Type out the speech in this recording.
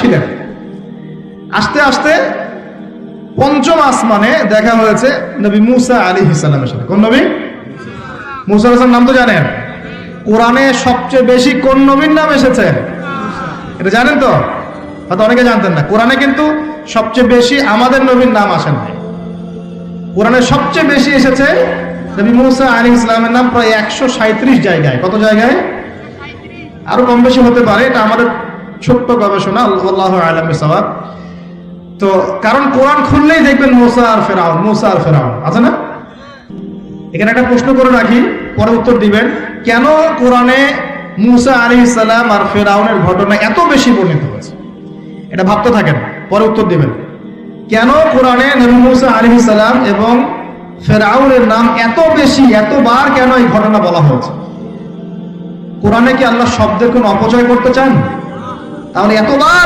ছিলেন। আস্তে আস্তে পঞ্চম আসমানে দেখা হয়েছে নবী মুসা আলাইহিস সালামের সাথে। কোন নবী? মুসা আলাইহিস সালাম নাম তো জানেন। কোরআনে সবচেয়ে বেশি কোন নবীর নাম এসেছে এটা জানেন তো? হয়তো অনেকে জানতেন না। কোরআনে কিন্তু সবচেয়ে বেশি আমাদের নবীর নাম আসেন নাই। কোরআনে সবচেয়ে বেশি এসেছে নবী মুসা আলাইহিস সালামের নাম প্রায় 137 জায়গায়। কত জায়গায়? আরো কম বেশি হতে পারে, এটা আমাদের ছোট্ট গবেষণা, আল্লাহু আ'লাম বিসওয়াব। তো কারণ কোরআন খুললেই দেখবেন মুসা আর ফেরাউন, মুসা আর ফেরাউন আছে না? এখানে একটা প্রশ্ন করে রাখি, পরে উত্তর দিবেন। কেন কোরআনে মুসা আলাইহিস সালাম আর ফেরাউনের ঘটনা এত বেশি বর্ণিত হয়েছে? এটা ভাবতে থাকেন, পরে উত্তর দিবেন। কেন কোরআনে নবী মুসা আলাইহিস সালাম এবং ফেরাউনের নাম এত বেশি, এতবার কেন এই ঘটনা বলা হয়েছে? কোরআনে কি আল্লাহ শব্দের কোন অপচয় করতে চান? তাহলে এতবার